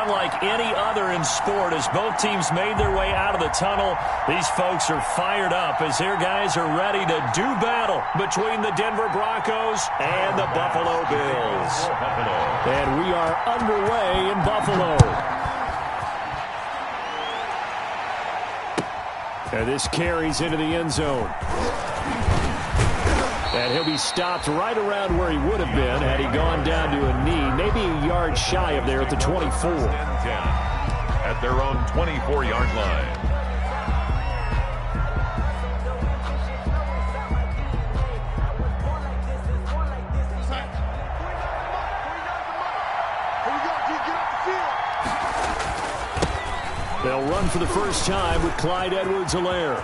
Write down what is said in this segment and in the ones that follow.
unlike any other in sport. As both teams made their way out of the tunnel, these folks are fired up as their guys are ready to do battle between the Denver Broncos and the Buffalo Bills. And we are underway in Buffalo. And this carries into the end zone. And he'll be stopped right around where he would have been had he gone down to a knee, maybe a yard shy of there at the 24. At their own 24-yard line. They'll run for the first time with Clyde Edwards-Helaire.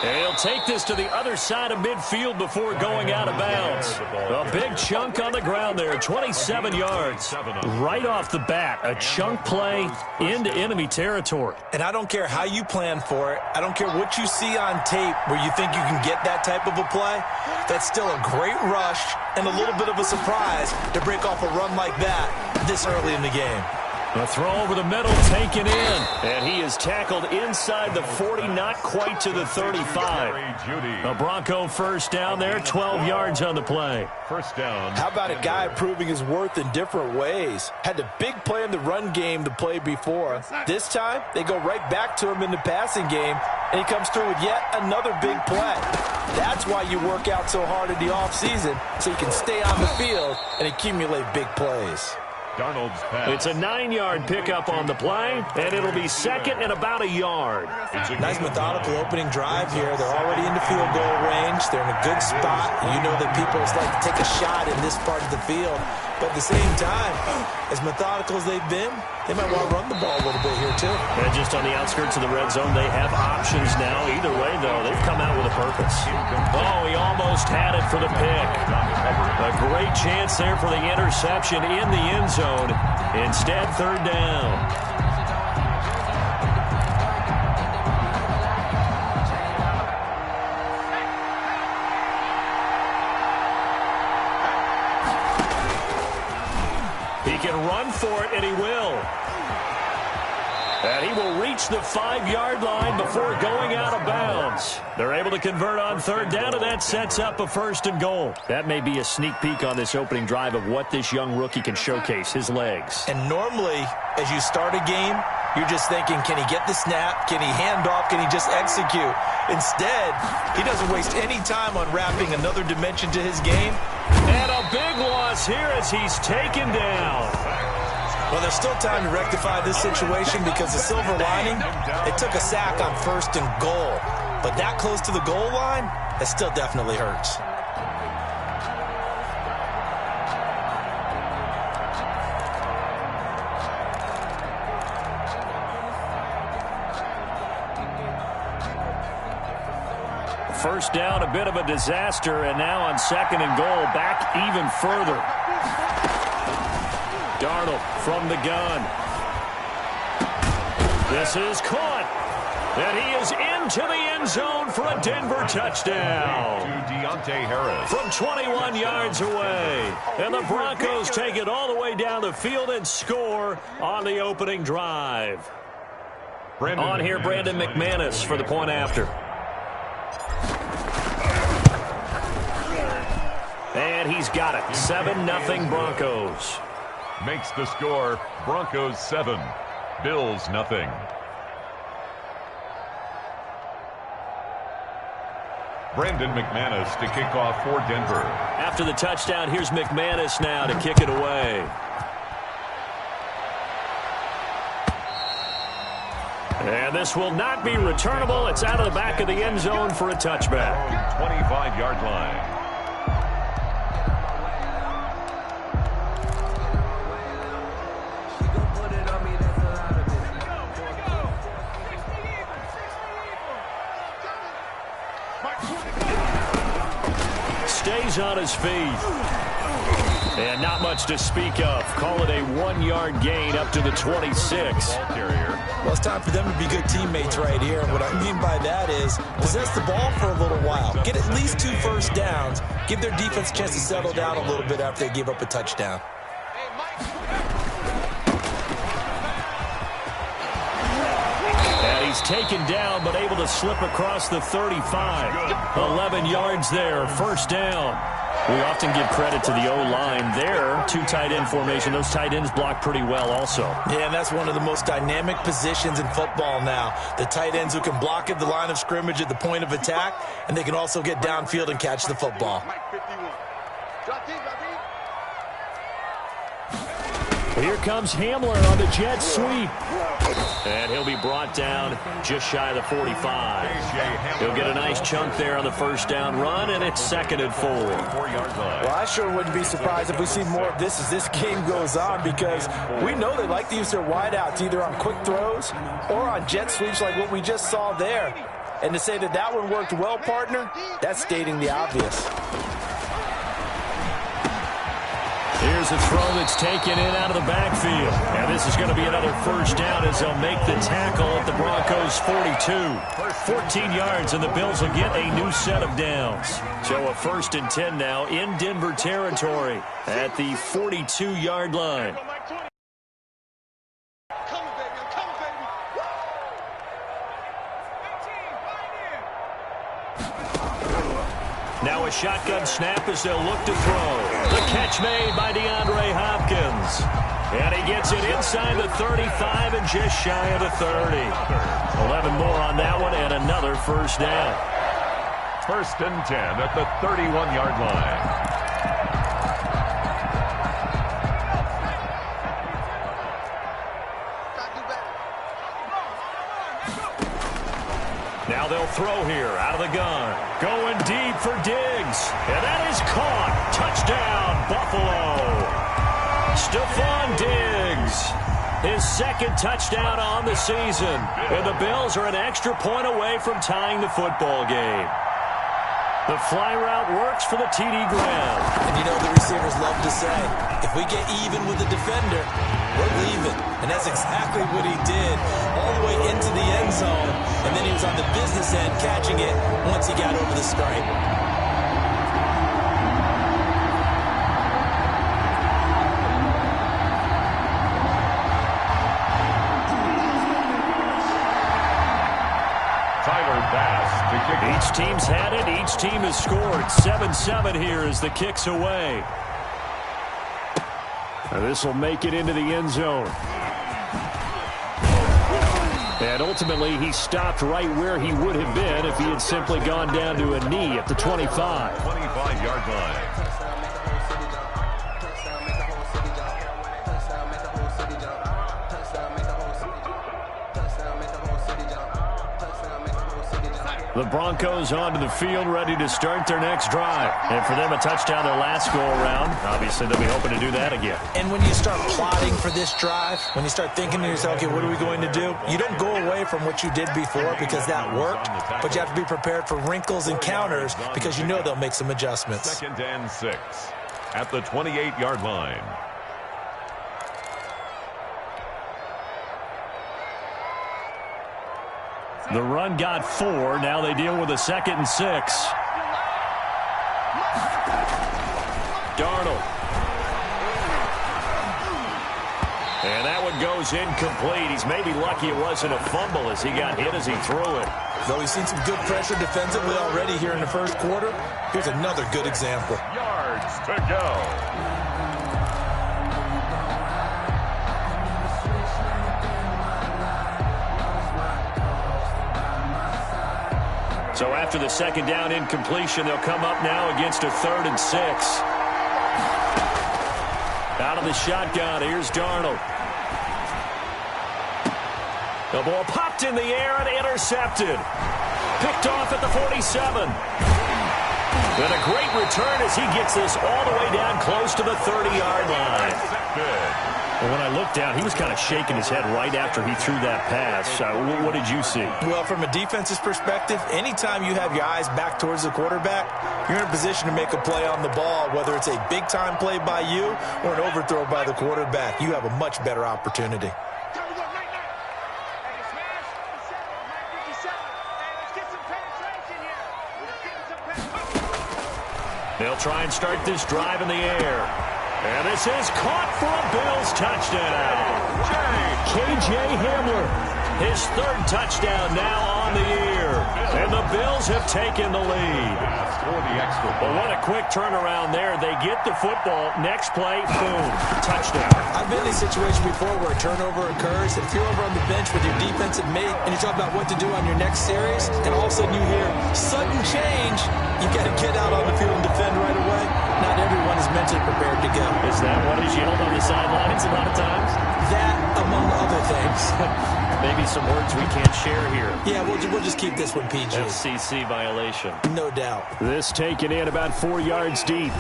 And he'll take this to the other side of midfield before going out of bounds. A big chunk on the ground there, 27 yards. Right off the bat, a chunk play into enemy territory. And I don't care how you plan for it. I don't care what you see on tape where you think you can get that type of a play. That's still a great rush and a little bit of a surprise to break off a run like that this early in the game. A throw over the middle, taken in. And he is tackled inside the 40, not quite to the 35. A Bronco first down there, 12 yards on the play. First down. How about a guy proving his worth in different ways? Had the big play in the run game to play before. This time, they go right back to him in the passing game, and he comes through with yet another big play. That's why you work out so hard in the offseason, so you can stay on the field and accumulate big plays. Darnold's pass. It's a 9-yard pickup on the play, and it'll be second and about a yard. Nice methodical opening drive here. They're already in the field goal range. They're in a good spot. You know that people like to take a shot in this part of the field. But at the same time, as methodical as they've been, they might want to run the ball a little bit here too. And just on the outskirts of the red zone, they have options now. Either way, though, they've come out with a purpose. Oh, he almost had it for the pick. A great chance there for the interception in the end zone. Instead, third down. He can run for it, and he will. And he will reach the 5-yard line before going out of bounds. They're able to convert on third down, and that sets up a first and goal. That may be a sneak peek on this opening drive of what this young rookie can showcase, his legs. And normally, as you start a game, you're just thinking, can he get the snap? Can he hand off? Can he just execute? Instead, he doesn't waste any time unwrapping another dimension to his game. And a big loss here as he's taken down. Well, there's still time to rectify this situation because the silver lining, they took a sack on first and goal. But that close to the goal line, that still definitely hurts. First down, a bit of a disaster, and now on second and goal, back even further. Darnold from the gun. This is caught. And he is into the end zone for a Denver touchdown. To Deontay Harris. From 21 yards away. And the Broncos take it all the way down the field and score on the opening drive. On here, Brandon McManus for the point after. And he's got it. 7-0 Broncos. Makes the score Broncos 7, Bills nothing. Brandon McManus to kick off for Denver. After the touchdown, here's McManus now to kick it away. And this will not be returnable. It's out of the back of the end zone for a touchback. 25-yard line. Stays on his feet. And not much to speak of. Call it a 1-yard gain up to the 26. Well, it's time for them to be good teammates right here. And what I mean by that is possess the ball for a little while. Get at least 2 first downs. Give their defense a chance to settle down a little bit after they give up a touchdown. taken down, but able to slip across the 35. 11 yards there, first down. We often give credit to the O-line there. Two tight end formation. Those tight ends block pretty well also. Yeah, and that's one of the most dynamic positions in football now. The tight ends who can block at the line of scrimmage at the point of attack, and they can also get downfield and catch the football. Here comes Hamler on the jet sweep. And he'll be brought down just shy of the 45. He'll get a nice chunk there on the first down run, and it's 2nd and 4. Well, I sure wouldn't be surprised if we see more of this as this game goes on, because we know they like to use their wideouts either on quick throws or on jet sweeps like what we just saw there. And to say that that one worked well, partner, that's stating the obvious. Here's a throw that's taken in out of the backfield. And this is going to be another first down as they'll make the tackle at the Broncos' 42. 14 yards, and the Bills will get a new set of downs. So a 1st and 10 now in Denver territory at the 42-yard line. Now a shotgun snap as they'll look to throw. The catch made by DeAndre Hopkins. And he gets it inside the 35 and just shy of the 30. 11 more on that one and another first down. 1st and 10 at the 31-yard line. Now they'll throw here out of the gun. Going deep for Diggs. And that is caught. Touchdown, Buffalo. Stephon Diggs. His 2nd touchdown on the season. And the Bills are an extra point away from tying the football game. The fly route works for the TD ground. And you know the receivers love to say, if we get even with the defender, we're leaving. And that's exactly what he did, all the way into the end zone. And then he was on the business end catching it once he got over the stripe. Each team's had it. Each team has scored. 7-7 here as the kick's away. This will make it into the end zone. And ultimately, he stopped right where he would have been if he had simply gone down to a knee at the 25. 25-yard line. The Broncos onto the field, ready to start their next drive. And for them, a touchdown their last go-around. Obviously, they'll be hoping to do that again. And when you start plotting for this drive, when you start thinking to yourself, okay, what are we going to do? You don't go away from what you did before because that worked, but you have to be prepared for wrinkles and counters because you know they'll make some adjustments. 2nd and 6 at the 28-yard line. The run got 4. Now they deal with a 2nd and 6. Darnold. And that one goes incomplete. He's maybe lucky it wasn't a fumble as he got hit as he threw it. Though he's seen some good pressure defensively already here in the first quarter, here's another good example. Yards to go. So after the 2nd down incompletion, they'll come up now against a 3rd and 6. Out of the shotgun, here's Darnold. The ball popped in the air and intercepted. Picked off at the 47. And a great return as he gets this all the way down close to the 30-yard line. Well, when I looked down, he was kind of shaking his head right after he threw that pass. What did you see? Well, from a defense's perspective, anytime you have your eyes back towards the quarterback, you're in a position to make a play on the ball, whether it's a big-time play by you or an overthrow by the quarterback. You have a much better opportunity. They'll try and start this drive in the air. And this is caught for a Bills touchdown. K.J. Hamler. His third touchdown now on the year. And the Bills have taken the lead. But what a quick turnaround there. They get the football. Next play, boom, touchdown. I've been in a situation before where a turnover occurs, and if you're over on the bench with your defensive mate and you're talking about what to do on your next series, and all of a sudden you hear sudden change, you got to get out on the field and defend right away. Not everyone is mentally prepared to go. Is that what is yelled on the sidelines a lot of times? That, among other things. Maybe some words we can't share here. Yeah, we'll just keep this one PG. FCC violation. No doubt. This taken in about 4 yards deep.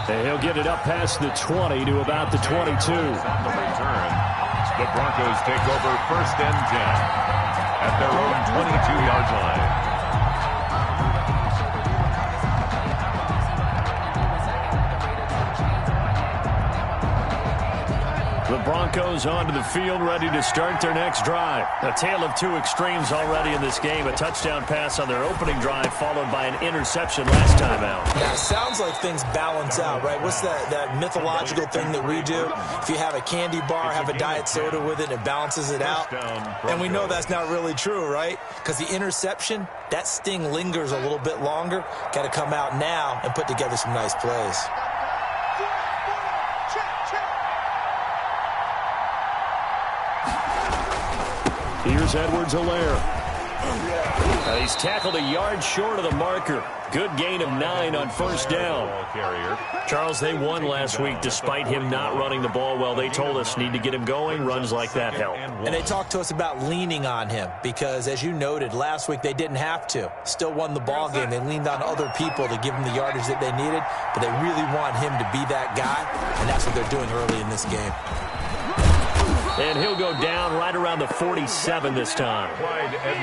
And he'll get it up past the 20 to about the 22. On the return, the Broncos take over 1st and 10 at their own 22-yard line. The Broncos onto the field, ready to start their next drive. A tale of two extremes already in this game. A touchdown pass on their opening drive, followed by an interception last time out. Now, it sounds like things balance out, right? What's that mythological thing that we do? If you have a candy bar, have a diet soda with it, it balances it out. And we know that's not really true, right? Because the interception, that sting lingers a little bit longer. Got to come out now and put together some nice plays. Here's Edwards-Helaire. He's tackled a yard short of the marker. Good gain of 9 on 1st down. Charles, they won last week despite him not running the ball well. They told us need to get him going. Runs like that help. And they talked to us about leaning on him because, as you noted, last week they didn't have to. Still won the ball game. They leaned on other people to give him the yardage that they needed, but they really want him to be that guy, and that's what they're doing early in this game. And he'll go down right around the 47 this time.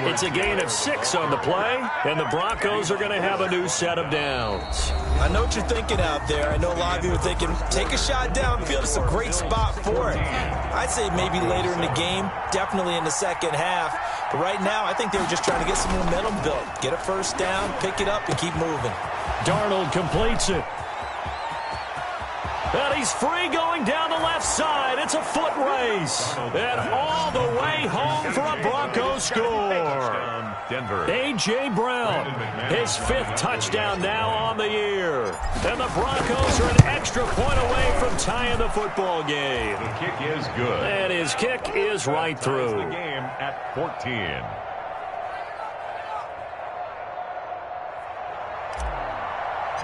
It's a gain of 6 on the play, and the Broncos are going to have a new set of downs. I know what you're thinking out there. I know a lot of you are thinking, take a shot downfield. It's a great spot for it. I'd say maybe later in the game, definitely in the second half. But right now, I think they were just trying to get some momentum built. Get a 1st down, pick it up, and keep moving. Darnold completes it. And he's free going down the left side. It's a foot race. And all the way home for a Broncos score. A.J. Brown, his 5th touchdown now on the year. And the Broncos are an extra point away from tying the football game. The kick is good. And his kick is right through. The game at 14.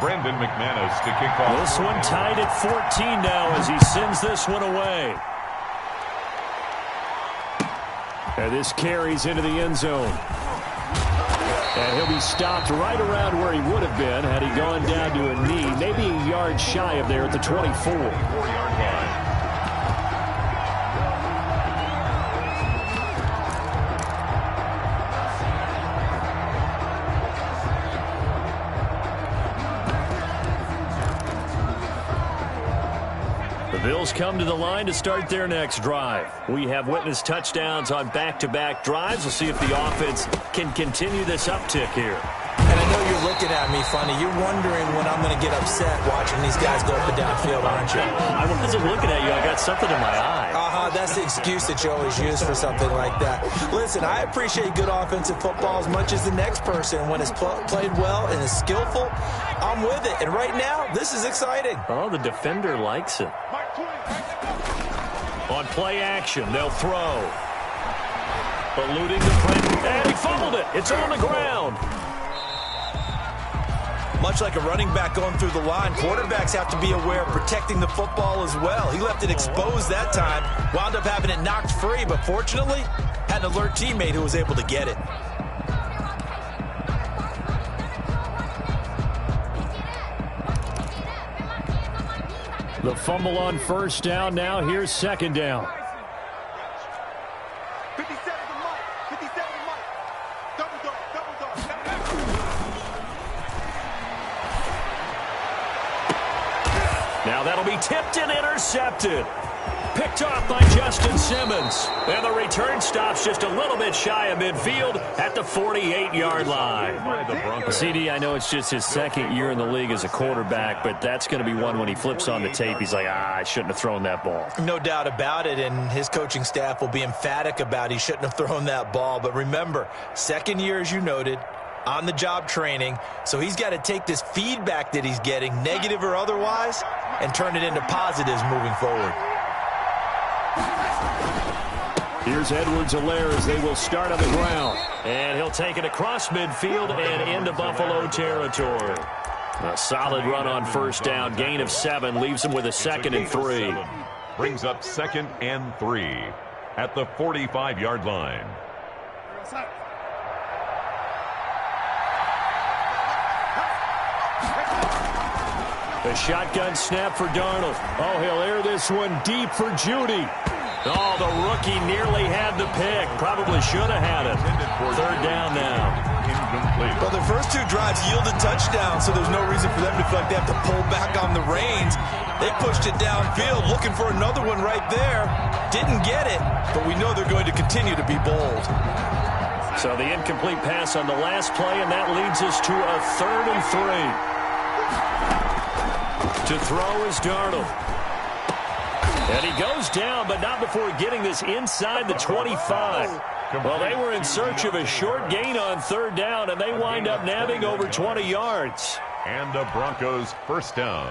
Brendan McManus to kick off. This one tied at 14 now as he sends this one away. And this carries into the end zone. And he'll be stopped right around where he would have been had he gone down to a knee, maybe a yard shy of there at the 24. 4-yard line. The Bills come to the line to start their next drive. We have witnessed touchdowns on back-to-back drives. We'll see if the offense can continue this uptick here. And I know you're looking at me funny. You're wondering when I'm going to get upset watching these guys go up and down field, aren't you? I wasn't looking at you. I got something in my eye. That's the excuse that you always use for something like that. Listen, I appreciate good offensive football as much as the next person. When it's played well and is skillful, I'm with it. And right now, this is exciting. Oh, the defender likes it. On play action, they'll throw. Eluding the pressure. And he fumbled it. It's on the ground. Much like a running back going through the line, quarterbacks have to be aware of protecting the football as well. He left it exposed that time, wound up having it knocked free, but fortunately, had an alert teammate who was able to get it. The fumble on 1st down. Now here's 2nd down. Now that'll be tipped and intercepted. Picked off by Justin Simmons. And the return stops just a little bit shy of midfield at the 48-yard line. CD, I know it's just his second year in the league as a quarterback, but that's going to be one when he flips on the tape, he's like, I shouldn't have thrown that ball. No doubt about it, and his coaching staff will be emphatic about he shouldn't have thrown that ball. But remember, second year, as you noted, on-the-job training, so he's got to take this feedback that he's getting, negative or otherwise, and turn it into positives moving forward. Here's Edwards-Helaire as they will start on the ground. And he'll take it across midfield and into Buffalo territory. A solid run on first down. Gain of 7 leaves him with a 2nd and 3. Brings up 2nd and 3 at the 45-yard line. A shotgun snap for Darnold. Oh, he'll air this one deep for Judy. Oh, the rookie nearly had the pick. Probably should have had it. 3rd down now. Well, their first 2 drives yielded touchdowns, so there's no reason for them to feel like they have to pull back on the reins. They pushed it downfield, looking for another one right there. Didn't get it, but we know they're going to continue to be bold. So the incomplete pass on the last play, and that leads us to a 3rd and 3. To throw is Darnold. And he goes down, but not before getting this inside the 25. Well, they were in search of a short gain on 3rd down, and they wind up nabbing over 20 yards. And the Broncos first down.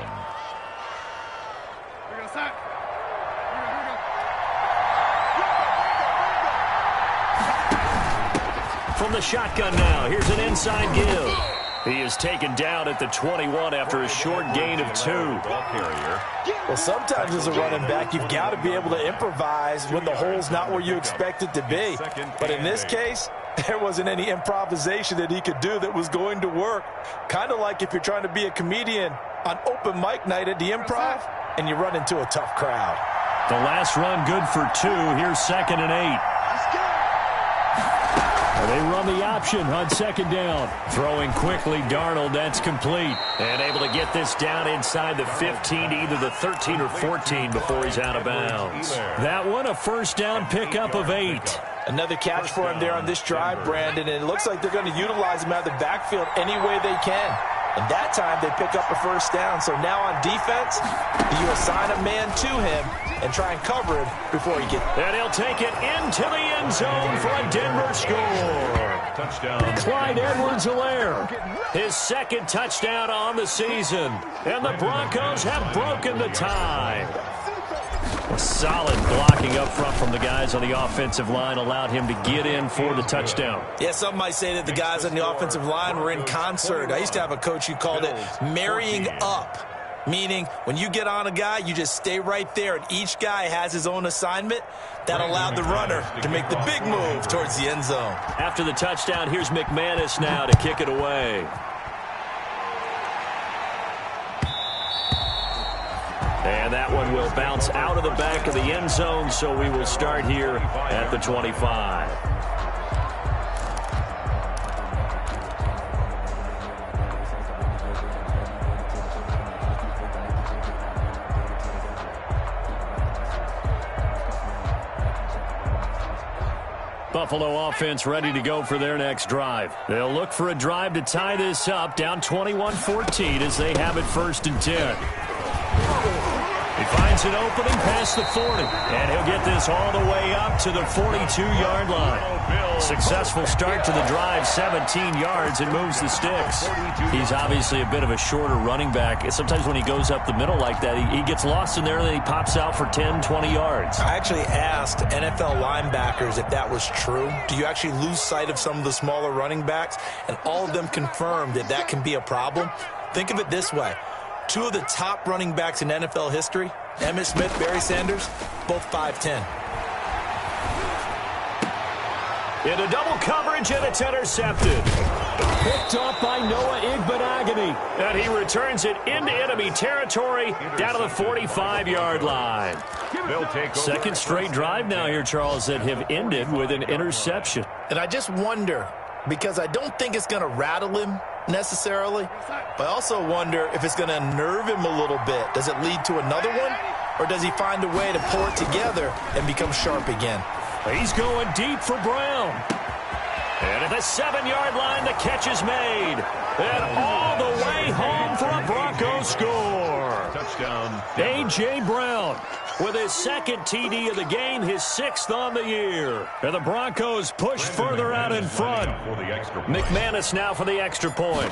From the shotgun now, here's an inside give. He is taken down at the 21 after a short gain of 2. Well, sometimes as a running back, you've got to be able to improvise when the hole's not where you expect it to be. But in this case, there wasn't any improvisation that he could do that was going to work. Kind of like if you're trying to be a comedian on open mic night at the Improv and you run into a tough crowd. The last run good for 2. Here's 2nd and 8. They run the option on 2nd down. Throwing quickly, Darnold, that's complete. And able to get this down inside the 15 to either the 13 or 14 before he's out of bounds. That one, a first down pickup of 8. Another catch for him there on this drive, Brandon, and it looks like they're going to utilize him out of the backfield any way they can. And that time they pick up a first down. So now on defense, you assign a man to him and try and cover him before he gets. And he'll take it into the end zone for a Denver score. Touchdown. Clyde Edwards-Helaire, his 2nd touchdown on the season. And the Broncos have broken the tie. A solid blocking up front from the guys on the offensive line allowed him to get in for the touchdown. Yeah, some might say that the guys on the offensive line were in concert. I used to have a coach who called it marrying up, meaning when you get on a guy, you just stay right there, and each guy has his own assignment. That allowed the runner to make the big move towards the end zone. After the touchdown, here's McManus now to kick it away. And that one will bounce out of the back of the end zone, so we will start here at the 25. Buffalo offense ready to go for their next drive. They'll look for a drive to tie this up, down 21-14 as they have it 1st and 10. He finds an opening past the 40, and he'll get this all the way up to the 42-yard line. Successful start to the drive, 17 yards, and moves the sticks. He's obviously a bit of a shorter running back. Sometimes when he goes up the middle like that, he gets lost in there, and then he pops out for 10, 20 yards. I actually asked NFL linebackers if that was true. Do you actually lose sight of some of the smaller running backs? And all of them confirmed that that can be a problem. Think of it this way. 2 of the top running backs in NFL history, Emmitt Smith, Barry Sanders, both 5'10". Into double coverage, and it's intercepted. Picked up by Noah Igbenogany. And he returns it into enemy territory down to the 45-yard line. Second straight drive now here, Charles, that have ended with an interception. And I just wonder, because I don't think it's going to rattle him necessarily, but I also wonder if it's going to unnerve him a little bit. Does it lead to another one? or does he find a way to pull it together and become sharp again? He's going deep for Brown. And at the 7-yard line, the catch is made. And all the way home for a Broncos score. Touchdown. A.J. Brown with his second TD of the game, his 6th on the year. And the Broncos push further out in front. McManus now for the extra point.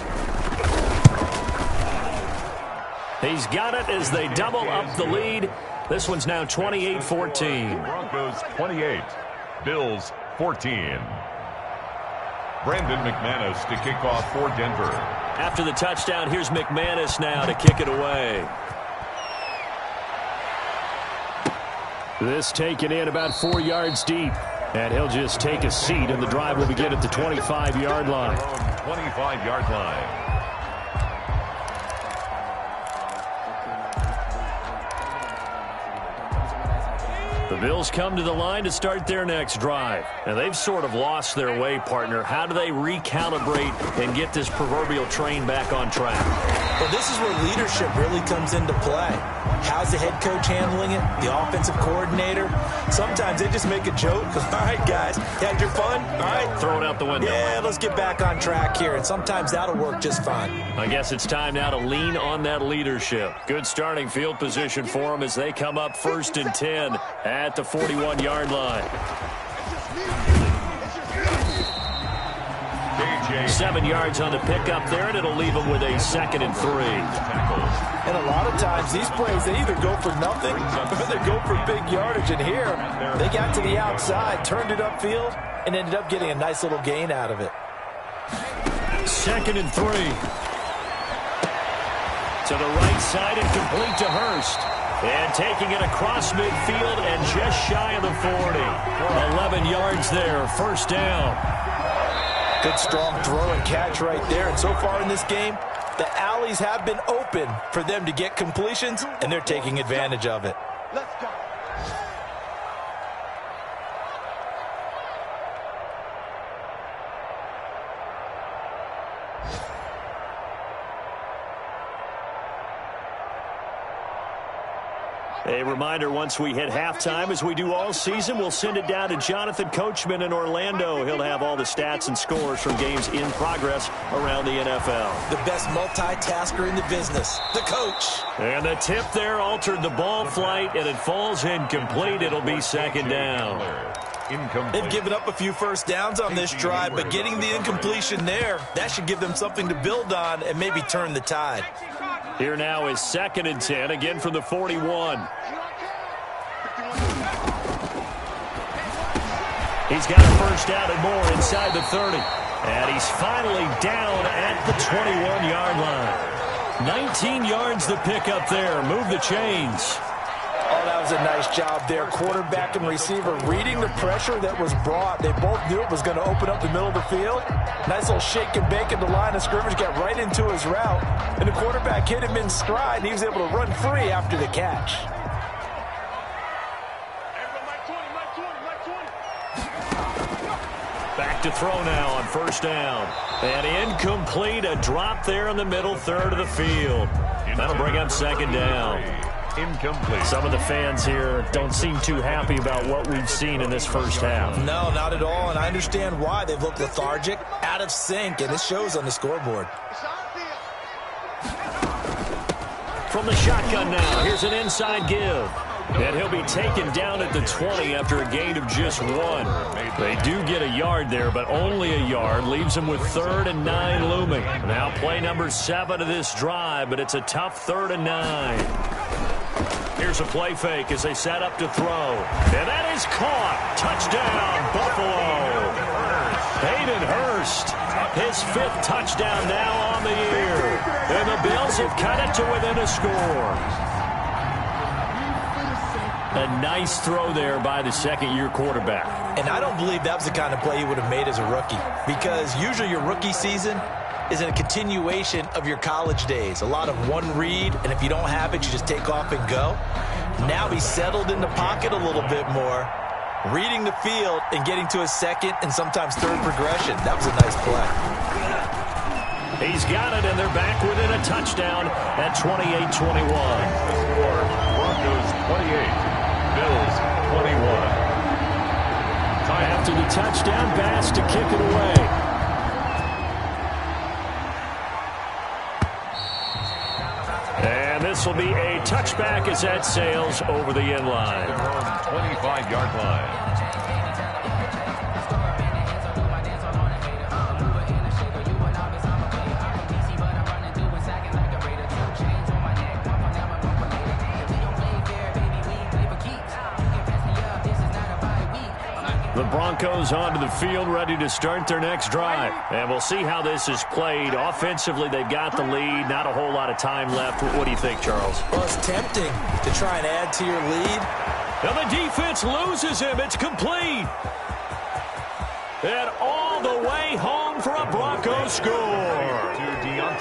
He's got it as they double up the lead. This one's now 28-14. Broncos 28, Bills 14. Brandon McManus to kick off for Denver. After the touchdown, here's McManus now to kick it away. This taken in about 4 yards deep. And he'll just take a seat, and the drive will begin at the 25-yard line. 25-yard line. The Bills come to the line to start their next drive. And they've sort of lost their way, partner. How do they recalibrate and get this proverbial train back on track? Well, this is where leadership really comes into play. How's the head coach handling it? The offensive coordinator? Sometimes they just make a joke. All right, guys, you had your fun? All right. Throw it out the window. Yeah, let's get back on track here. And sometimes that'll work just fine. I guess it's time now to lean on that leadership. Good starting field position for them as they come up 1st and 10 at the 41-yard line. 7 yards on the pickup there, and it'll leave them with a 2nd and 3. And a lot of times these plays, they either go for nothing or they go for big yardage. And here, they got to the outside, turned it upfield, and ended up getting a nice little gain out of it. 2nd and 3. To the right side and complete to Hurst. And taking it across midfield and just shy of the 40. 11 yards there, 1st down. Good strong throw and catch right there. And so far in this game, the alleys have been open for them to get completions, and they're taking advantage of it. Let's go. A reminder, once we hit halftime, as we do all season, we'll send it down to Jonathan Coachman in Orlando. He'll have all the stats and scores from games in progress around the NFL. The best multitasker in the business, the coach. And the tip there altered the ball flight, and it falls incomplete. It'll be 2nd down. They've given up a few first downs on this drive, but getting the incompletion there, that should give them something to build on and maybe turn the tide. Here now is 2nd and 10, again from the 41. He's got a first down and more inside the 30. And he's finally down at the 21-yard line. 19 yards to pick up there. Move the chains. Oh, that was a nice job there. Quarterback and receiver reading the pressure that was brought. They both knew it was going to open up the middle of the field. Nice little shake and bake at the line of scrimmage, got right into his route. And the quarterback hit him in stride, and he was able to run free after the catch. Back to throw now on 1st down. And incomplete, a drop there in the middle third of the field. That'll bring up 2nd down. Incomplete. Some of the fans here don't seem too happy about what we've seen in this first half. No, not at all, and I understand why. They've looked lethargic, out of sync, and it shows on the scoreboard. From the shotgun now, here's an inside give. And he'll be taken down at the 20 after a gain of just 1. They do get a yard there, but only a yard. Leaves them with 3rd and 9 looming. Now play number 7 of this drive, but it's a tough 3rd and 9. Here's a play fake as they set up to throw. And that is caught. Touchdown, Buffalo. Hayden Hurst, his 5th touchdown now on the year. And the Bills have cut it to within a score. A nice throw there by the 2nd-year quarterback. And I don't believe that was the kind of play he would have made as a rookie, because usually your rookie season is a continuation of your college days. A lot of one read, and if you don't have it, you just take off and go. Now he's settled in the pocket a little bit more, reading the field and getting to his 2nd and sometimes 3rd progression. That was a nice play. He's got it, and they're back within a touchdown at 28-21. Broncos Bills 21. After the touchdown, Bass to kick it away. And this will be a touchback as that sails over the end line. 25-yard line. The Broncos onto the field, ready to start their next drive. And we'll see how this is played. Offensively, they've got the lead. Not a whole lot of time left. What do you think, Charles? Well, it's tempting to try and add to your lead. And the defense loses him. It's complete. And all the way home for a Broncos score.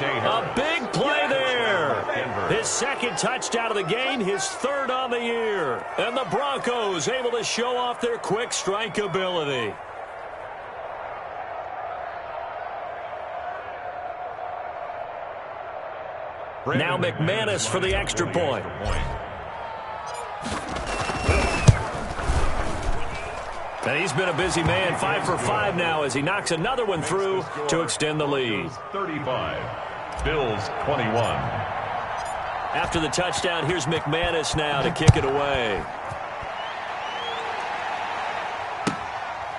A big play there. His second touchdown of the game, his third on the year. And the Broncos able to show off their quick strike ability. Now McManus for the extra point. And he's been a busy man, 5 for 5 now as he knocks another one through to extend the lead. 35, Bills 21. After the touchdown, here's McManus now to kick it away.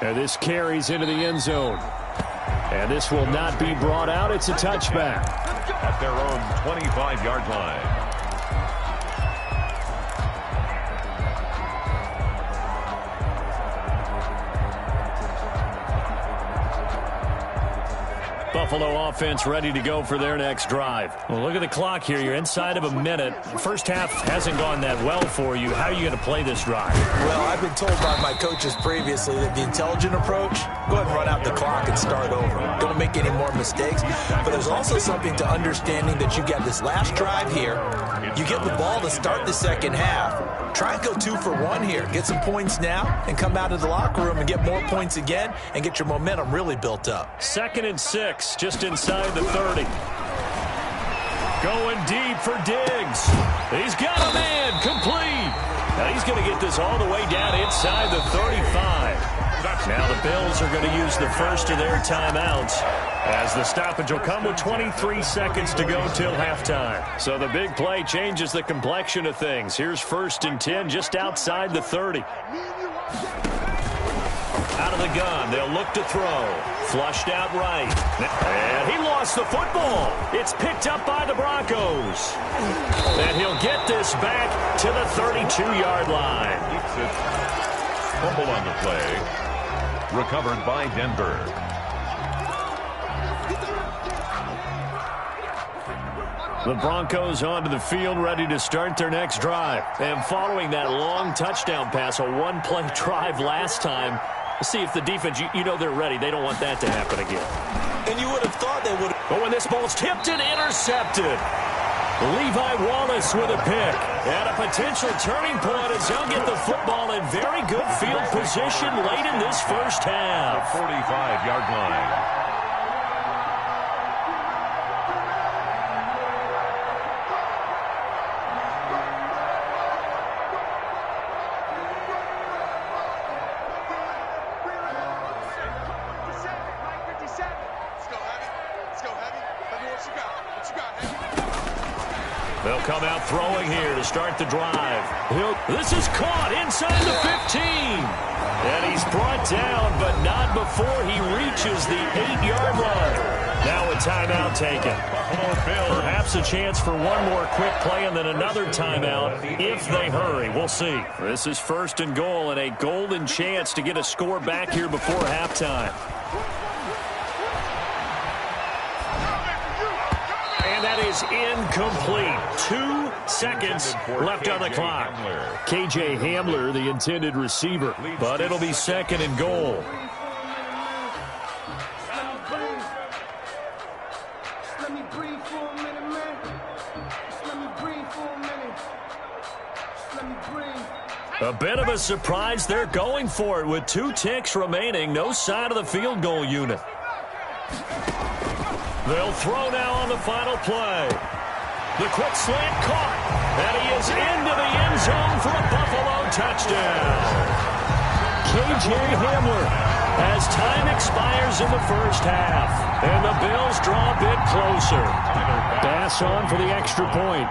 And this carries into the end zone. And this will not be brought out. It's a touchback. At their own 25-yard line. Buffalo offense ready to go for their next drive. Well, look at the clock here. You're inside of a minute. The first half hasn't gone that well for you. How are you going to play this drive? Well, I've been told by my coaches previously that the intelligent approach, go ahead and run out the clock and start over. Don't make any more mistakes. But there's also something to understanding that you got this last drive here. You get the ball to start the second half. Try and go 2 for 1 here. Get some points now and come out of the locker room and get more points again and get your momentum really built up. 2nd and 6, just inside the 30. Going deep for Diggs. He's got a man, complete. Now he's going to get this all the way down inside the 35. Now the Bills are going to use the first of their timeouts as the stoppage will come with 23 seconds to go till halftime. So the big play changes the complexion of things. Here's 1st and 10 just outside the 30. Out of the gun, they'll look to throw. Flushed out right. And he lost the football. It's picked up by the Broncos. And he'll get this back to the 32-yard line. Fumble on the play. Recovered by Denver. The Broncos onto the field ready to start their next drive. And following that long touchdown pass, a one-play drive last time, let's see if the defense, you know they're ready. They don't want that to happen again. And you would have thought they would have. But when this ball's tipped and intercepted, Levi Wallace with a pick. And a potential turning point as he'll get the football in very good field position late in this first half. 45-yard line. They'll come out throwing here to start the drive. This is caught inside the 15. And he's brought down, but not before he reaches the 8-yard line. Now a timeout taken. Perhaps a chance for one more quick play and then another timeout if they hurry. We'll see. This is 1st and goal and a golden chance to get a score back here before halftime. That is incomplete. 2 seconds left on the clock. KJ Hamler, the intended receiver, but it'll be 2nd and goal. A bit of a surprise. They're going for it with 2 ticks remaining. No sign of the field goal unit. They'll throw now on the final play. The quick slant caught. And he is into the end zone for a Buffalo touchdown. K.J. Hamler as time expires in the first half. And the Bills draw a bit closer. Pass on for the extra point.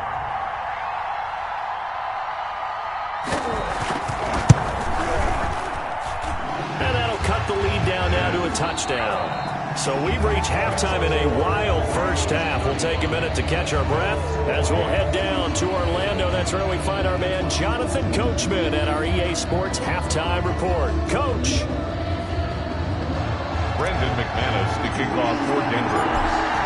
And that'll cut the lead down now to a touchdown. So we've reached halftime in a wild first half. We'll take a minute to catch our breath as we'll head down to Orlando. That's where we find our man Jonathan Coachman at our EA Sports Halftime Report. Coach. Brandon McManus to kick off for Denver.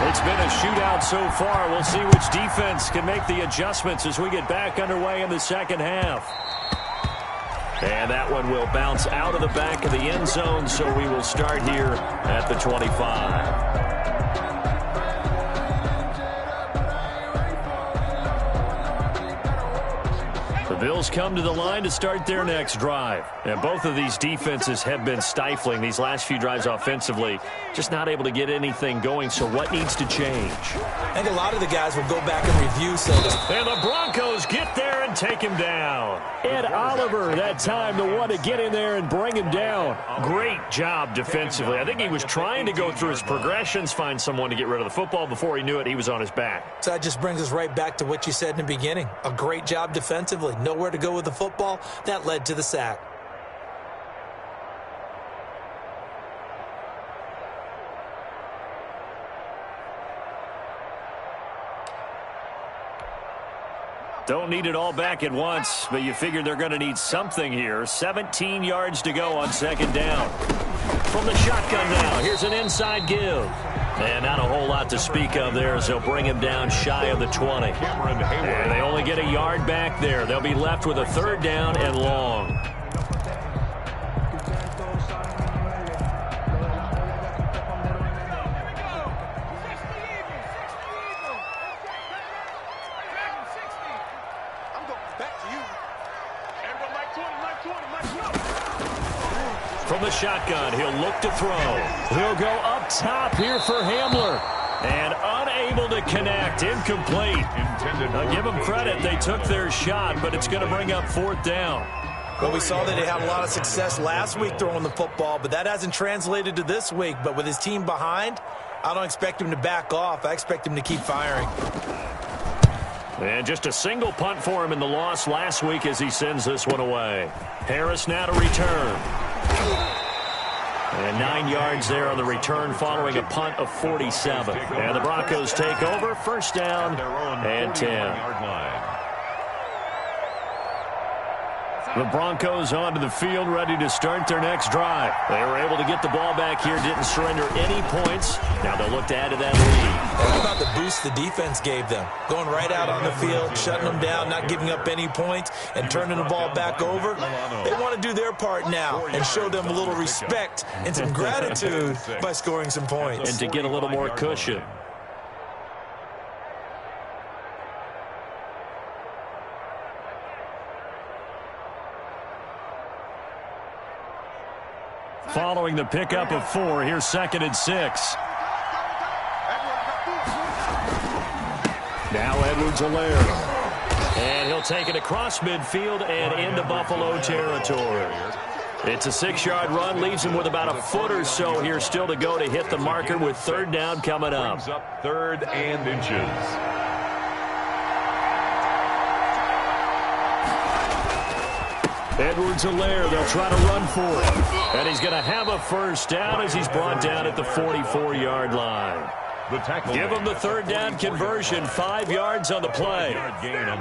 It's been a shootout so far. We'll see which defense can make the adjustments as we get back underway in the second half. And that one will bounce out of the back of the end zone, so we will start here at the 25. The Bills come to the line to start their next drive. And both of these defenses have been stifling these last few drives offensively. Just not able to get anything going, so what needs to change? I think a lot of the guys will go back and review. And the Broncos get there and take him down. Ed Oliver, that time, the one to get in there and bring him down. Great job defensively. I think he was trying to go through his progressions, find someone to get rid of the football. Before he knew it, he was on his back. So that just brings us right back to what you said in the beginning. A great job defensively. Nowhere to go with the football. That led to the sack. Don't need it all back at once, but you figure they're going to need something here. 17 yards to go on second down. From the shotgun now, here's an inside give. And not a whole lot to speak of there as they'll bring him down shy of the 20. And they only get a yard back there. They'll be left with a third down and long. From the shotgun, he'll look to throw. He'll go up top here for Hamler. And unable to connect. Incomplete. Now give them credit. They took their shot, but it's going to bring up fourth down. Well, we saw that they had a lot of success last week throwing the football, but that hasn't translated to this week. But with his team behind, I don't expect him to back off. I expect him to keep firing. And just a single punt for him in the loss last week as he sends this one away. Harris now to return. And 9 yards there on the return following a punt of 47. And the Broncos take over, first down and 10. The Broncos onto the field, ready to start their next drive. They were able to get the ball back here, didn't surrender any points. Now they'll look to add to that lead. How about the boost the defense gave them? Going right out on the field, shutting them down, not giving up any points, and turning the ball back over. They want to do their part now and show them a little respect and some gratitude by scoring some points. And to get a little more cushion. Following the pickup of 4, here's 2nd and 6. Now Edwards-Helaire. And he'll take it across midfield and into Buffalo territory. It's a 6-yard run, leaves him with about a foot or so here still to go to hit the marker with third down coming up. Brings up 3rd and inches. Edwards-Helaire, they'll try to run for it. And he's going to have a first down as he's brought down at the 44-yard line. Give him the third down conversion, 5 yards on the play.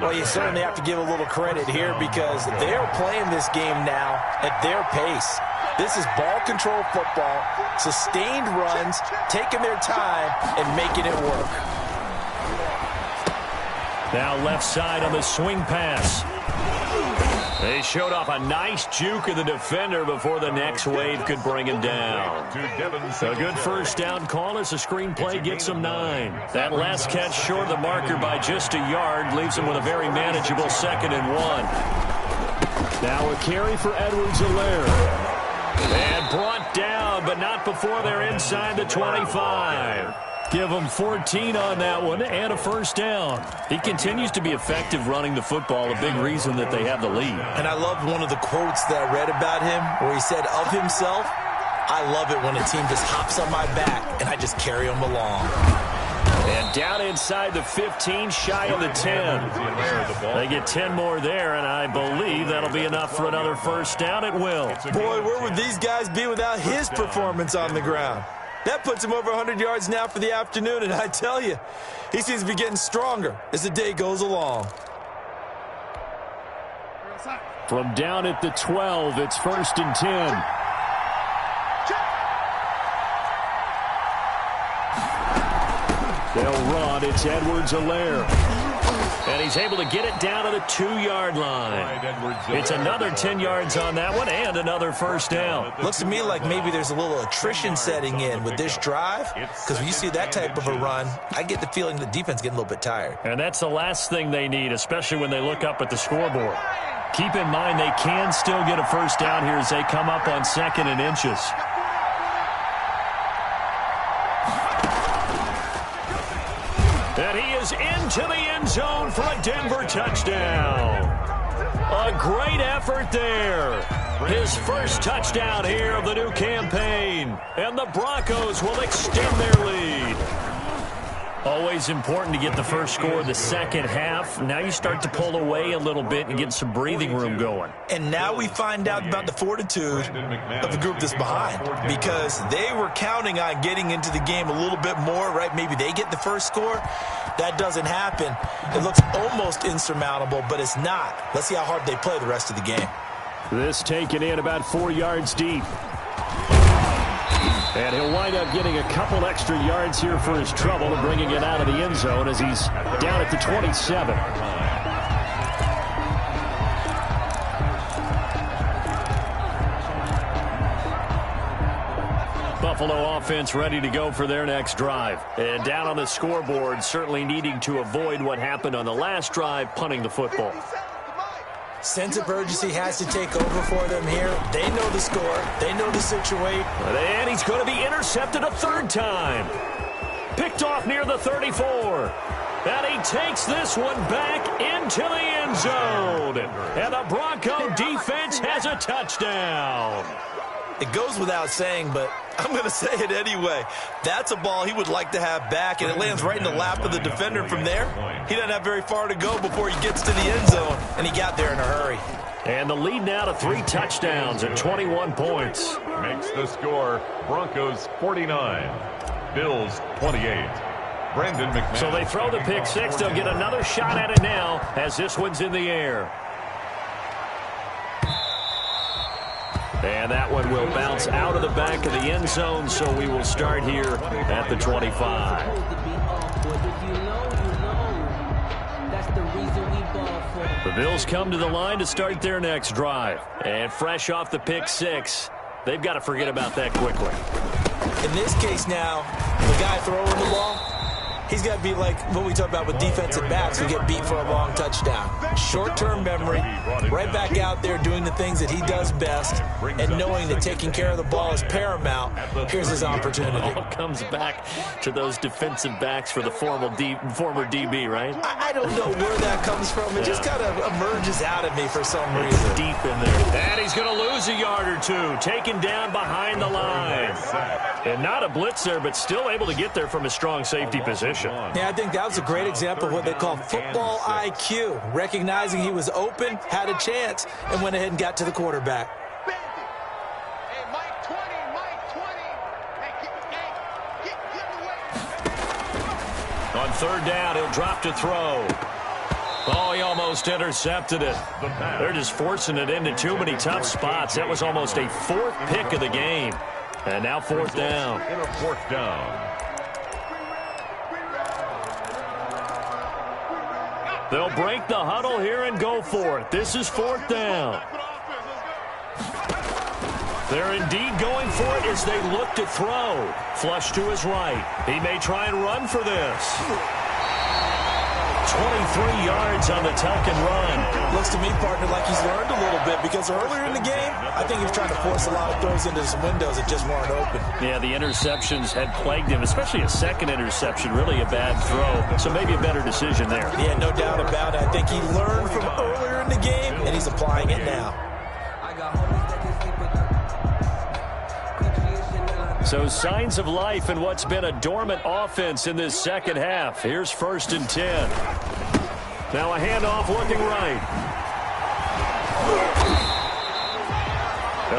Well, you certainly have to give a little credit here because they're playing this game now at their pace. This is ball control football, sustained runs, taking their time and making it work. Now left side on the swing pass. They showed off a nice juke of the defender before the next wave could bring him down. A good first down call as the screenplay gets him 9. That last catch short of the marker by just a yard leaves him with a very manageable 2nd and 1. Now a carry for Edwards-Helaire. And brought down, but not before they're inside the 25. Give him 14 on that one and a first down. He continues to be effective running the football, a big reason that they have the lead. And I loved one of the quotes that I read about him where he said of himself, "I love it when a team just hops on my back and I just carry them along." And down inside the 15, shy of the 10. They get 10 more there, and I believe that'll be enough for another first down. It will. Boy, where would these guys be without his performance on the ground? That puts him over 100 yards now for the afternoon, and I tell you, he seems to be getting stronger as the day goes along. From down at the 12, it's 1st and 10. They'll run. It's Edwards-Helaire. And he's able to get it down to the 2-yard line. It's another 10 yards on that one and another first down. Looks to me like maybe there's a little attrition setting in with this drive, because when you see that type of a run, I get the feeling the defense getting a little bit tired. And that's the last thing they need, especially when they look up at the scoreboard. Keep in mind they can still get a first down here as they come up on 2nd and inches. And he is into the end zone for a Denver touchdown. A great effort there. His first touchdown here of the new campaign. And the Broncos will extend their lead. Always important to get the first score of the second half. Now you start to pull away a little bit and get some breathing room going. And now we find out about the fortitude of the group that's behind, because they were counting on getting into the game a little bit more, right? Maybe they get the first score. That doesn't happen. It looks almost insurmountable, but it's not. Let's see how hard they play the rest of the game. This taken in about 4 yards deep. And he'll wind up getting a couple extra yards here for his trouble and bringing it out of the end zone as he's down at the 27. Buffalo offense ready to go for their next drive. And down on the scoreboard, certainly needing to avoid what happened on the last drive, punting the football. Sense of urgency has to take over for them here. They know the score. They know the situation. And he's going to be intercepted a 3rd time. Picked off near the 34. And he takes this one back into the end zone. And the Bronco defense has a touchdown. It goes without saying, but I'm going to say it anyway. That's a ball he would like to have back, and it lands right in the lap of the defender from there. He doesn't have very far to go before he gets to the end zone, and he got there in a hurry. And the lead now to 3 touchdowns at 21 points. Makes the score Broncos 49, Bills 28. Brandon McManus. So they throw the pick 6. They'll get another shot at it now as this one's in the air. And that one will bounce out of the back of the end zone, so we will start here at the 25. The Bills come to the line to start their next drive. And fresh off the pick 6, they've got to forget about that quickly. In this case now, the guy throwing the ball, he's got to be like what we talk about with defensive backs who get beat for a long touchdown. Short-term memory, right back out there doing the things that he does best, and knowing that taking care of the ball is paramount. Here's his opportunity. It all comes back to those defensive backs for the former DB, right? I don't know where that comes from. It just kind of emerges out of me for some reason. Deep in there. And he's going to lose a yard or two, taken down behind the line. And not a blitz there, but still able to get there from a strong safety position. Yeah, I think that was a great example of what they call football IQ. Recognizing he was open, had a chance, and went ahead and got to the quarterback. On 3rd down, he'll drop to throw. Oh, he almost intercepted it. They're just forcing it into too many tough spots. That was almost a 4th pick of the game. And now 4th down. In a 4th down. They'll break the huddle here and go for it. This is 4th down. They're indeed going for it as they look to throw. Flush to his right. He may try and run for this. 23 yards on the tuck and run. Looks to me, partner, like he's learned a little bit, because earlier in the game, I think he was trying to force a lot of throws into some windows that just weren't open. Yeah, the interceptions had plagued him, especially a second interception, really a bad throw. So maybe a better decision there. Yeah, no doubt about it. I think he learned from earlier in the game, and he's applying it now. So signs of life in what's been a dormant offense in this second half. Here's 1st and 10. Now a handoff looking right.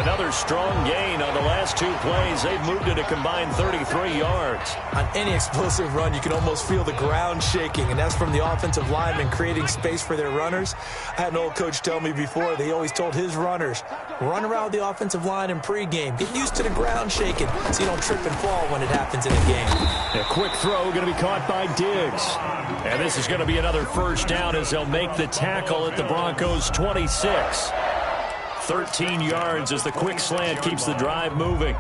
Another strong gain on the last 2 plays. They've moved it a combined 33 yards. On any explosive run, you can almost feel the ground shaking, and that's from the offensive linemen creating space for their runners. I had an old coach tell me before, they always told his runners, run around the offensive line in pregame. Get used to the ground shaking so you don't trip and fall when it happens in a game. A quick throw going to be caught by Diggs. And this is going to be another first down as they'll make the tackle at the Broncos' 26. 13 yards as the quick slant keeps the drive moving.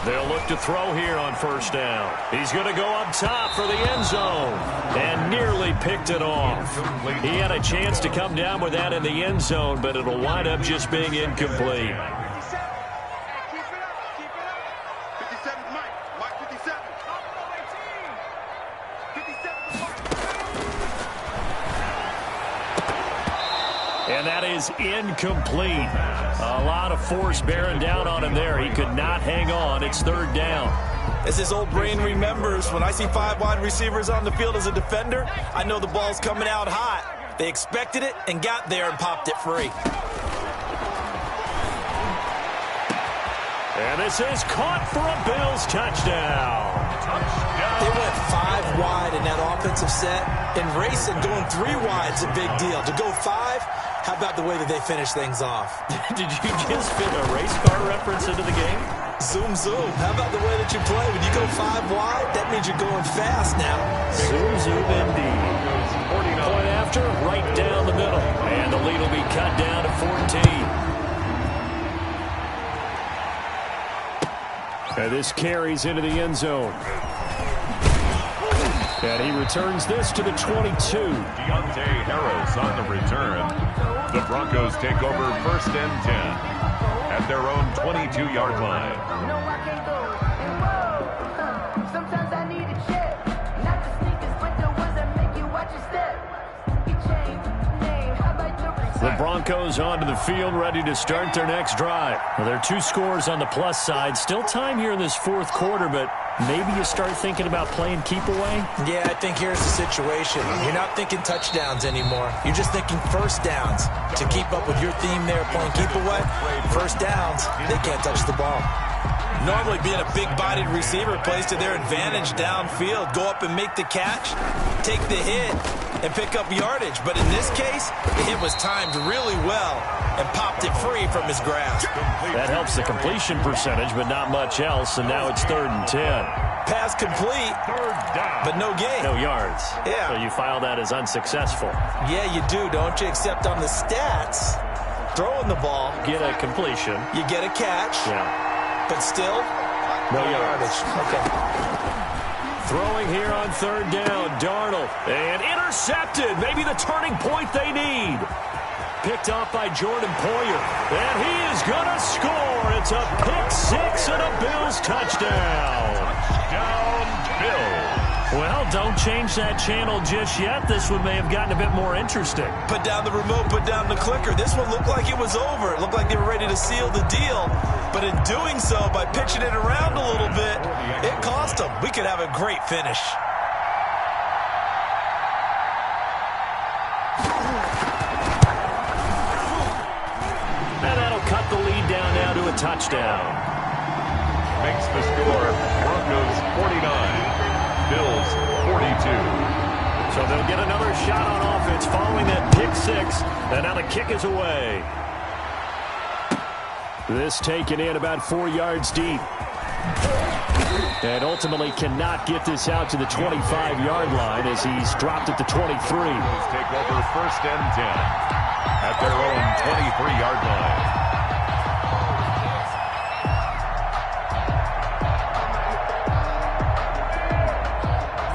They'll look to throw here on first down. He's going to go up top for the end zone. And nearly picked it off. He had a chance to come down with that in the end zone, but it'll wind up just being incomplete. And that is incomplete. A lot of force bearing down on him there. He could not hang on. It's 3rd down. As his old brain remembers, when I see 5 wide receivers on the field as a defender, I know the ball's coming out hot. They expected it and got there and popped it free. And this is caught for a Bills touchdown. They went 5 wide in that offensive set. In racing, going 3 wide's a big deal. To go 5, how about the way that they finish things off? Did you just fit a race car reference into the game? Zoom, zoom. How about the way that you play? When you go 5 wide, that means you're going fast now. Zoom, zoom indeed. Point after, right down the middle. And the lead will be cut down to 14. And this carries into the end zone. And he returns this to the 22. Deontay Harris on the return. The Broncos take over 1st and 10 at their own 22-yard line. No, I can't go. And whoa, sometimes I need a check. Not the sneakers, but the ones that make you watch your step. You change name, how about your The Broncos onto the field, ready to start their next drive. Well, there are 2 scores on the plus side. Still time here in this 4th quarter, but maybe you start thinking about playing keep away? Yeah, I think here's the situation. You're not thinking touchdowns anymore. You're just thinking first downs. To keep up with your theme there, playing keep away, first downs, they can't touch the ball. Normally being a big-bodied receiver plays to their advantage downfield. Go up and make the catch, take the hit, and pick up yardage. But in this case, the hit was timed really well and popped it free from his grasp. That helps the completion percentage, but not much else, and now it's 3rd and 10. Pass complete, but no gain. No yards. Yeah. So you file that as unsuccessful. Yeah, you do, don't you? Except on the stats, throwing the ball, Get a completion. you get a catch, Yeah. but still, No yardage. Okay. Throwing here on 3rd down, Darnold. And intercepted. Maybe the turning point they need. Picked off by Jordan Poyer. And he is going to score. It's a pick 6 and a Bills touchdown. Touchdown, Bills. Well, don't change that channel just yet. This one may have gotten a bit more interesting. Put down the remote, put down the clicker. This one looked like it was over. It looked like they were ready to seal the deal. But in doing so, by pitching it around a little bit, it cost them. We could have a great finish. And that'll cut the lead down now to a touchdown. Makes the score Broncos 49, Bills 42. So they'll get another shot on offense following that pick 6. And now the kick is away. This taken in about 4 yards deep. And ultimately cannot get this out to the 25-yard line as he's dropped at the 23. Take over 1st and 10 at their own 23-yard line.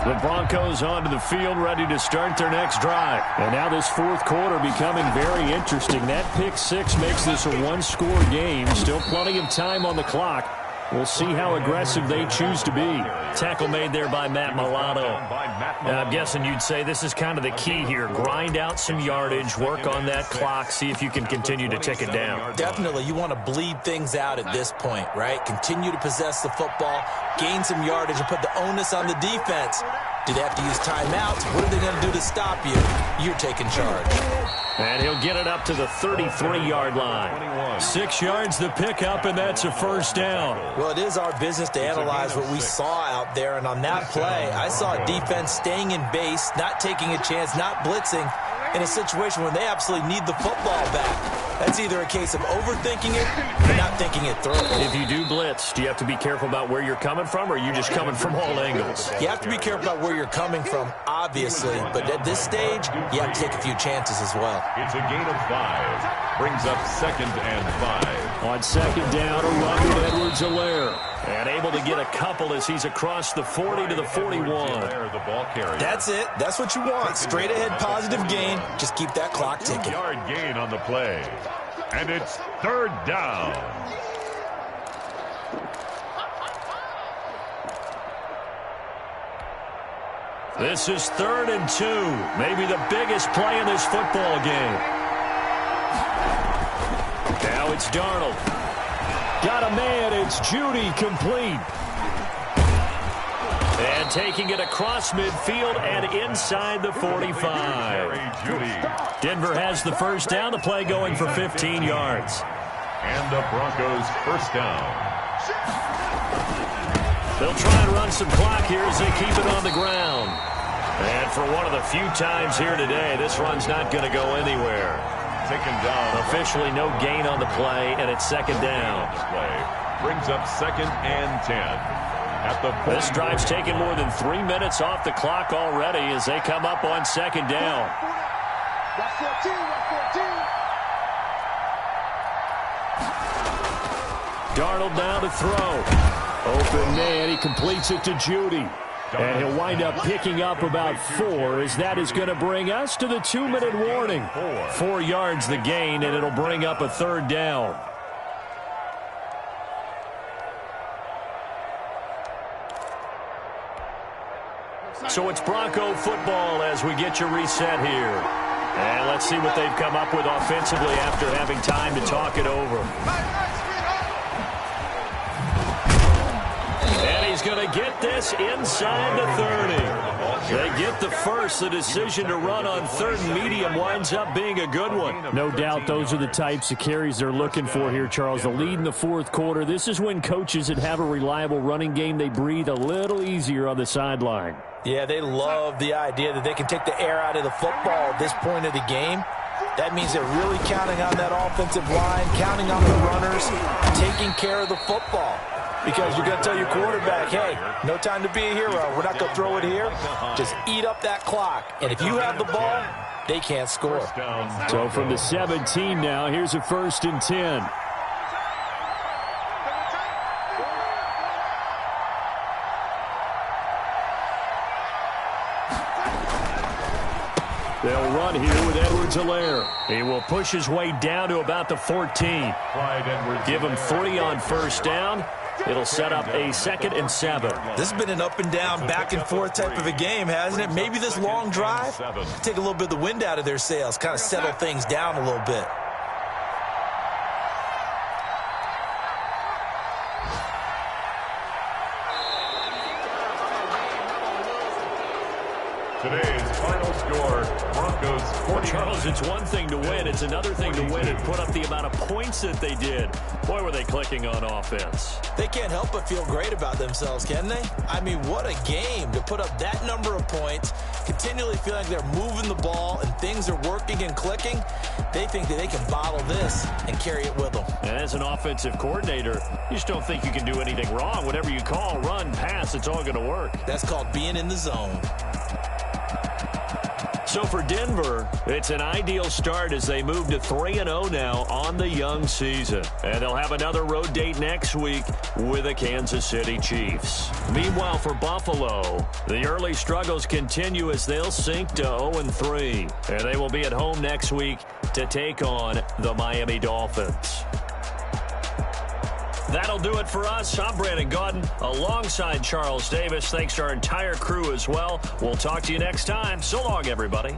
The Broncos onto the field, ready to start their next drive. And now this fourth quarter becoming very interesting. That pick six makes this a one-score game. Still plenty of time on the clock. We'll see how aggressive they choose to be. Tackle made there by Matt Milano. I'm guessing you'd say this is kind of the key here. Grind out some yardage, work on that clock, see if you can continue to tick it down. Definitely, you want to bleed things out at this point, right? Continue to possess the football, gain some yardage, and put the onus on the defense. Do they have to use timeouts? What are they going to do to stop you? You're taking charge. And he'll get it up to the 33-yard line. 6 yards the pickup, and that's a first down. Well, it is our business to analyze what we saw out there, and on that play, I saw a defense staying in base, not taking a chance, not blitzing, in a situation where they absolutely need the football back. That's either a case of overthinking it or not thinking it through. If you do blitz, do you have to be careful about where you're coming from, or are you just coming from all angles? You have to be careful about where you're coming from, obviously, but at this stage, you have to take a few chances as well. It's a gain of 5. Brings up 2nd and 5. On 2nd down, a run with Edwards-Helaire. And able to get a couple as he's across the 40 to the 41. The ball carrier. That's it. That's what you want. Straight ahead positive gain. Just keep that clock ticking. 2-yard gain on the play. And it's 3rd down. This is 3rd and 2. Maybe the biggest play in this football game. Now it's Darnold. Got a man. It's Judy, complete. And taking it across midfield and inside the 45. Denver has the first down. The play going for 15 yards. And the Broncos first down. They'll try and run some clock here as they keep it on the ground. And for one of the few times here today, this run's not going to go anywhere. Taken down. Officially no gain on the play, and it's 2nd down. Brings up 2nd and 10. At the this drive's taken more than 3 minutes off the clock already as they come up on 2nd down. Darnold now to throw. Open man, he completes it to Judy. And he'll wind up picking up about 4 as that is going to bring us to the 2-minute warning. 4 yards the gain, and it'll bring up a 3rd down. So it's Bronco football as we get you reset here. And let's see what they've come up with offensively after having time to talk it over. And he's going to get this inside the 30. They get the first. The decision to run on 3rd and medium winds up being a good one. No doubt those are the types of carries they're looking for here, Charles. The lead in the fourth quarter. This is when coaches that have a reliable running game, they breathe a little easier on the sideline. Yeah, they love the idea that they can take the air out of the football at this point of the game. That means they're really counting on that offensive line, counting on the runners, taking care of the football. Because you're going to tell your quarterback, hey, no time to be a hero. We're not going to throw it here. Just eat up that clock. And if you have the ball, they can't score. So from the 17 now, here's a 1st and 10. They'll run here with Edwards-Helaire. He will push his way down to about the 14. Give him 3 on first down. It'll set up a 2nd and 7. This has been an up and down, back and forth type of a game, hasn't it? Maybe this long drive, take a little bit of the wind out of their sails, kind of settle things down a little bit. Today's final score, Broncos 40. Charles, it's one thing to win. It's another thing to win and put up the amount of points that they did. Boy, were they clicking on offense. They can't help but feel great about themselves, can they? I mean, what a game to put up that number of points, continually feeling like they're moving the ball and things are working and clicking. They think that they can bottle this and carry it with them. And as an offensive coordinator, you just don't think you can do anything wrong. Whatever you call, run, pass, it's all going to work. That's called being in the zone. So for Denver, it's an ideal start as they move to 3-0 now on the young season. And they'll have another road date next week with the Kansas City Chiefs. Meanwhile, for Buffalo, the early struggles continue as they'll sink to 0-3. And they will be at home next week to take on the Miami Dolphins. That'll do it for us. I'm Brandon Gaudin alongside Charles Davis. Thanks to our entire crew as well. We'll talk to you next time. So long, everybody.